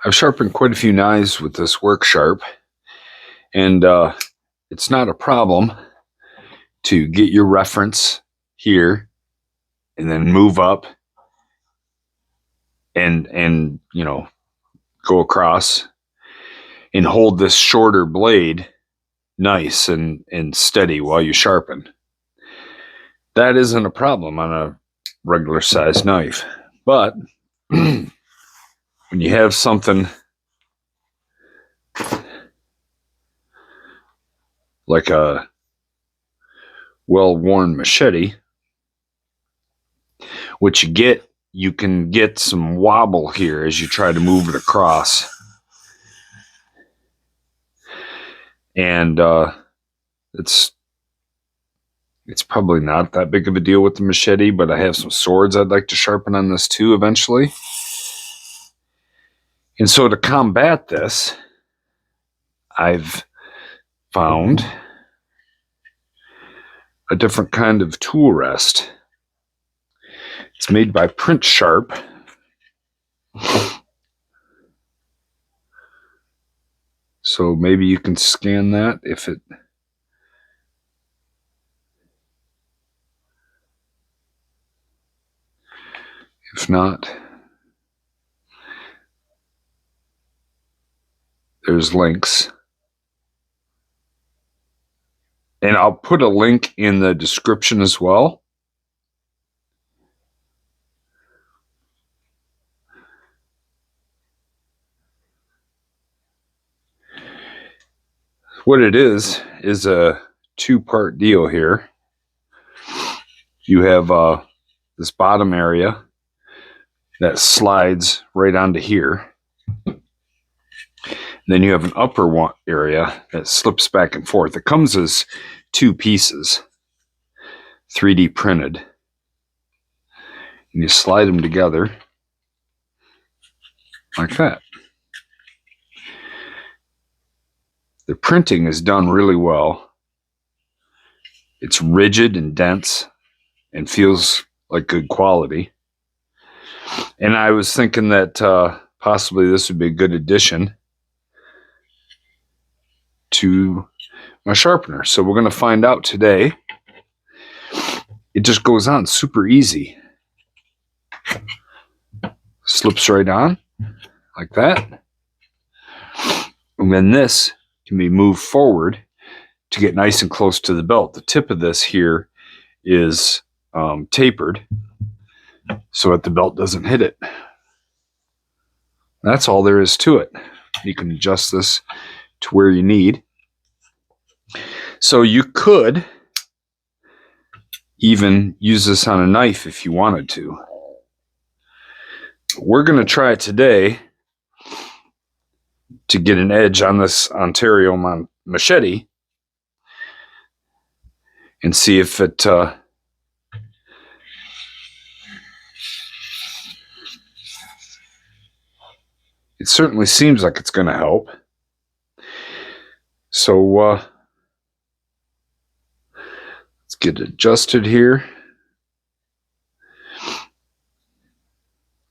I've sharpened quite a few knives with this work sharp, and it's not a problem to get your reference here and then move up and go across and hold this shorter blade nice and steady while you sharpen. That isn't a problem on a regular size knife, but when you have something like a well-worn machete, what you can get some wobble here as you try to move it across. And it's probably not that big of a deal with the machete, but I have some swords I'd like to sharpen on this too eventually. And so to combat this, I've found a different kind of tool rest. It's made by Print Sharp. So maybe you can scan that if not, there's links. And I'll put a link in the description as well. What it is a two-part deal here. You have this bottom area that slides right onto here. Then you have an upper one area that slips back and forth. It comes as two pieces, 3D printed. And you slide them together like that. The printing is done really well. It's rigid and dense and feels like good quality. And I was thinking that possibly this would be a good addition to my sharpener. So we're going to find out today. It just goes on super easy. Slips right on like that. And then this can be moved forward to get nice and close to the belt. The tip of this here is tapered so that the belt doesn't hit it. That's all there is to it. You can adjust this to where you need. So you could even use this on a knife if you wanted to. We're going to try it today to get an edge on this Ontario machete and see if it it certainly seems like it's going to help. So let's get adjusted here.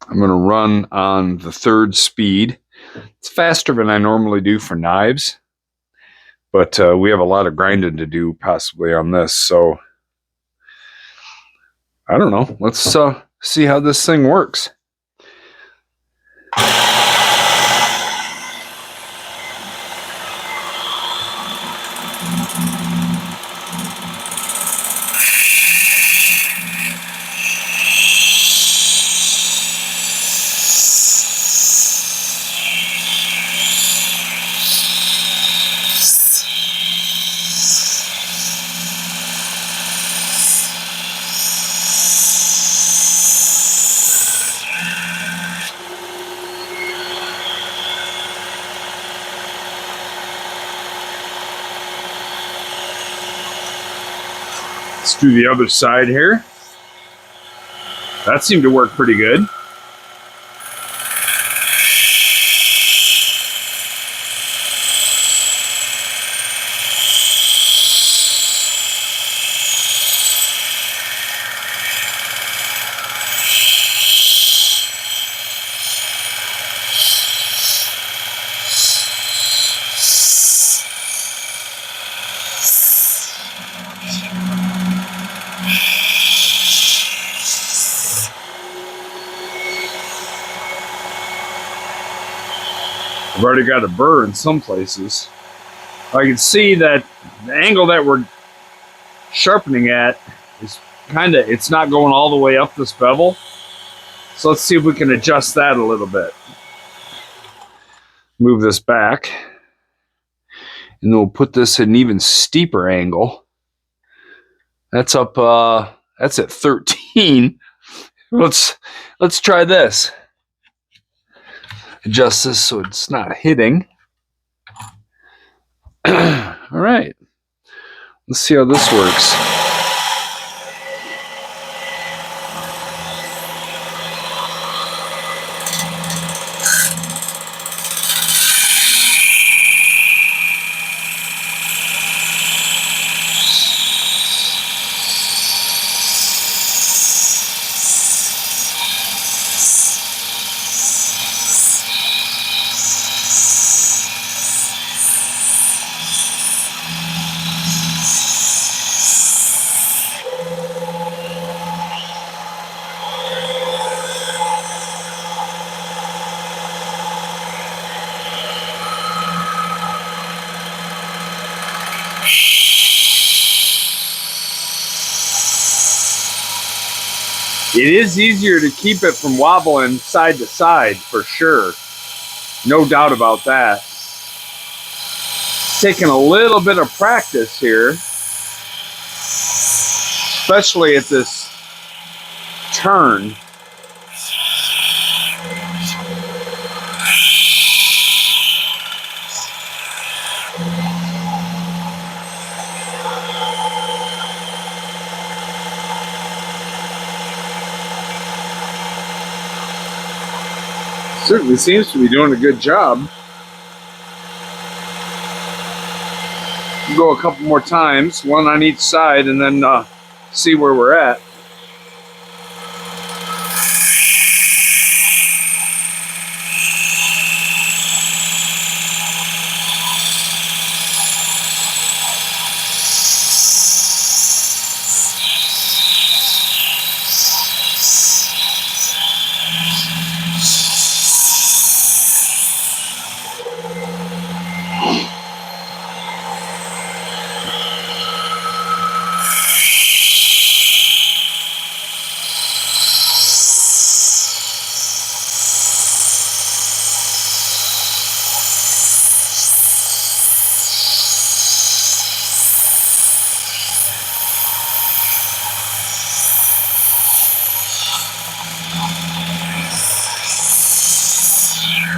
I'm going to run on the 3rd speed. It's faster than I normally do for knives, but we have a lot of grinding to do possibly on this. So I don't know. Let's see how this thing works. Let's do the other side here. That seemed to work pretty good. I've already got a burr in some places. I can see that the angle that we're sharpening at is it's not going all the way up this bevel. So let's see if we can adjust that a little bit. Move this back. And then we'll put this at an even steeper angle. That's up, that's at 13. Let's try this. Adjust this so it's not hitting. All right. Let's see how this works. It is easier to keep it from wobbling side to side for sure. No doubt about that. Taking a little bit of practice here, especially at this turn. Certainly seems to be doing a good job. We'll go a couple more times, one on each side, and then see where we're at.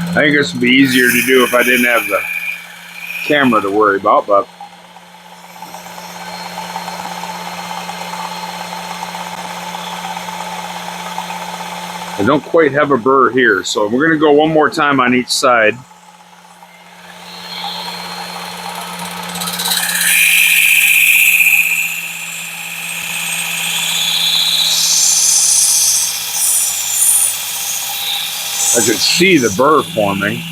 I think this would be easier to do if I didn't have the camera to worry about, but I don't quite have a burr here, so we're going to go one more time on each side. I could see the burr forming.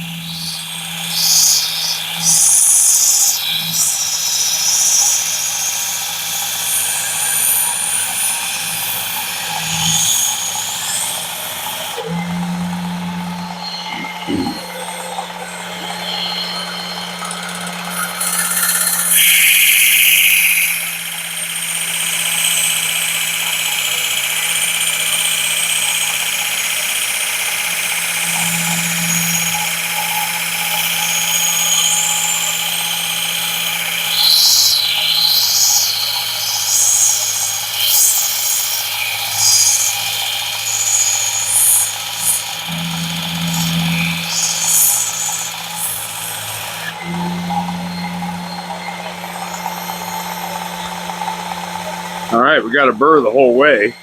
All right, we got a burr the whole way.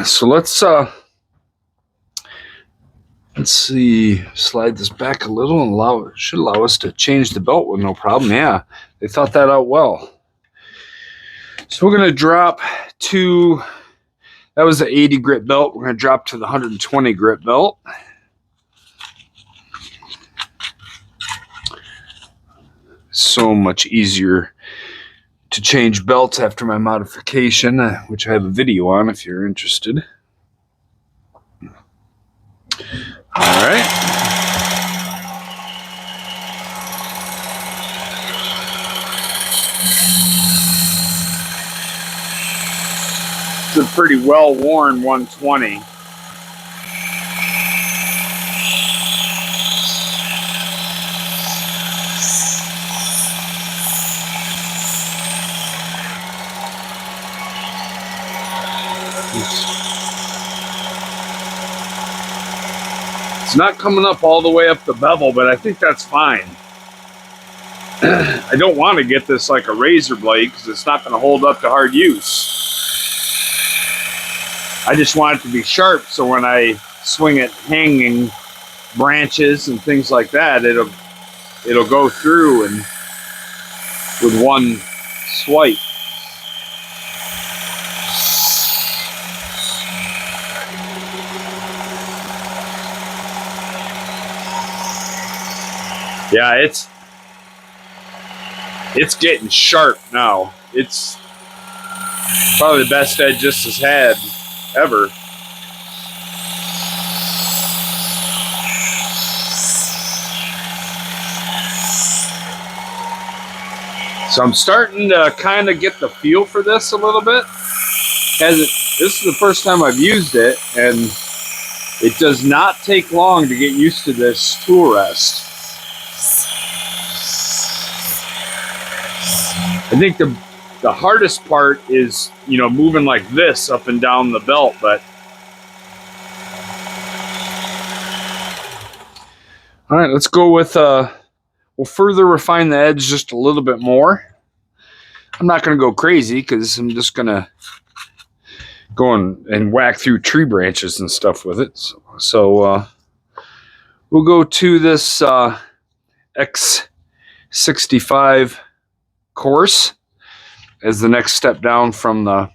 So let's see, slide this back a little and should allow us to change the belt with no problem. Yeah, they thought that out well. So we're going to drop to, that was the 80 grit belt. We're going to drop to the 120 grit belt. So much easier to change belts after my modification, which I have a video on if you're interested. All right. pretty well worn 120. It's not coming up all the way up the bevel, but I think that's fine. I don't want to get this like a razor blade because it's not going to hold up to hard use. I just want it to be sharp so when I swing it hanging branches and things like that, it'll go through and with one swipe. Yeah, it's getting sharp now. It's probably the best edge this has had ever. So I'm starting to kind of get the feel for this a little bit. This is the first time I've used it, and it does not take long to get used to this tool rest. I think the hardest part is, you know, moving like this up and down the belt, but all right, let's go with we'll further refine the edge just a little bit more. I'm not going to go crazy because I'm just going to go and whack through tree branches and stuff with it. So we'll go to this X65 course as the next step down from the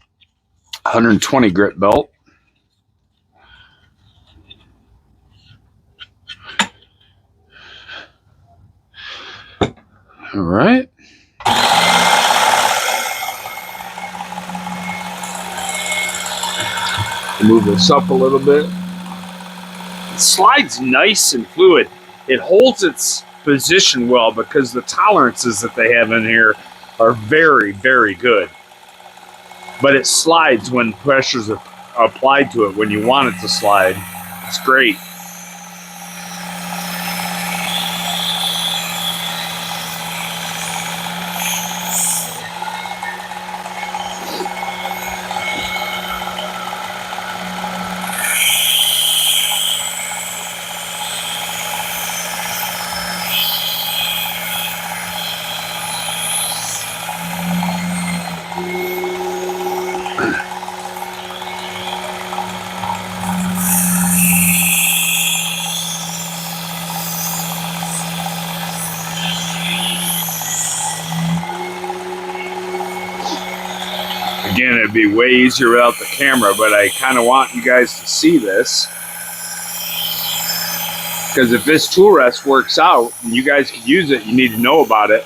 120 grit belt. All right. Move this up a little bit. It slides nice and fluid. It holds its position well because the tolerances that they have in here are very, very good. But it slides when pressures are applied to it when you want it to slide. It's great. Again, it'd be way easier without the camera, but I kind of want you guys to see this. Because if this tool rest works out and you guys can use it, you need to know about it.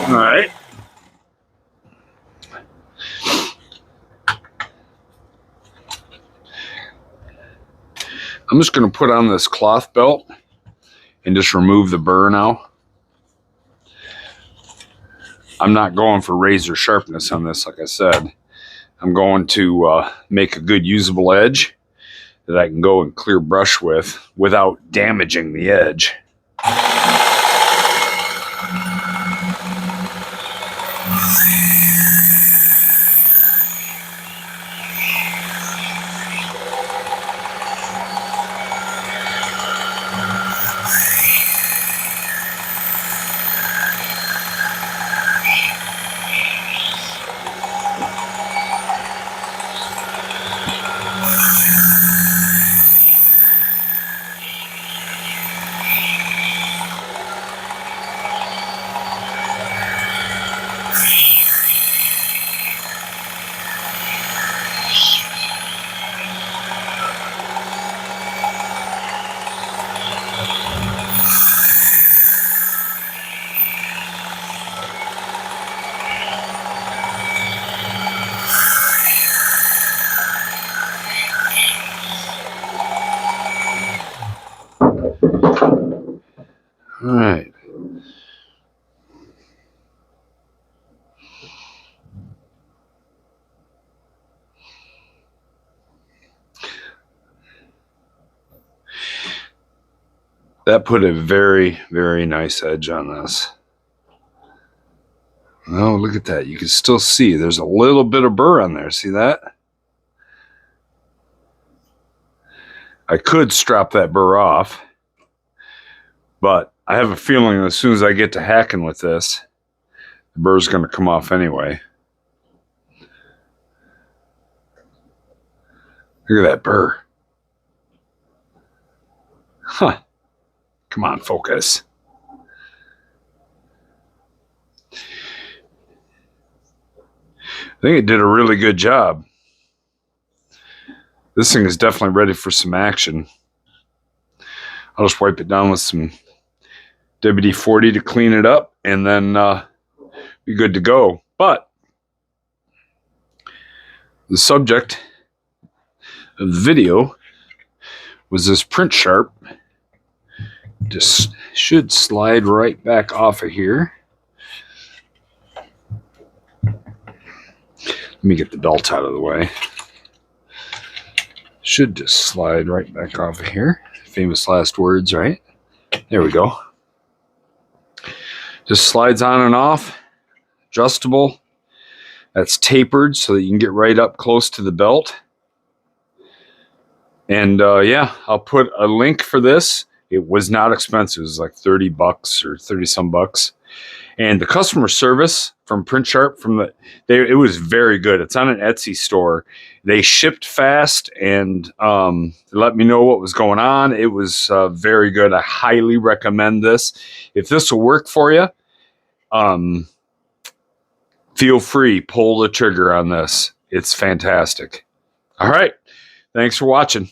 All right. I'm just going to put on this cloth belt and just remove the burr now. I'm not going for razor sharpness on this, like I said. I'm going to make a good usable edge that I can go and clear brush with without damaging the edge. All right. That put a very, very nice edge on this. Oh, look at that. You can still see there's a little bit of burr on there. See that? I could strap that burr off, but I have a feeling as soon as I get to hacking with this, the burr's going to come off anyway. Look at that burr. Huh. Come on, focus. I think it did a really good job. This thing is definitely ready for some action. I'll just wipe it down with some WD-40 to clean it up, and then be good to go. But the subject of the video was this print sharp. Just should slide right back off of here. Let me get the belt out of the way. Should just slide right back off of here. Famous last words, right? There we go. Just slides on and off. Adjustable. That's tapered so that you can get right up close to the belt. And yeah, I'll put a link for this. It was not expensive. It was like 30 bucks or 30 some bucks. And the customer service from Print Sharp, it was very good. It's on an Etsy store. They shipped fast and let me know what was going on. It was very good. I highly recommend this. If this will work for you, feel free, pull the trigger on this. It's fantastic. All right. Thanks for watching.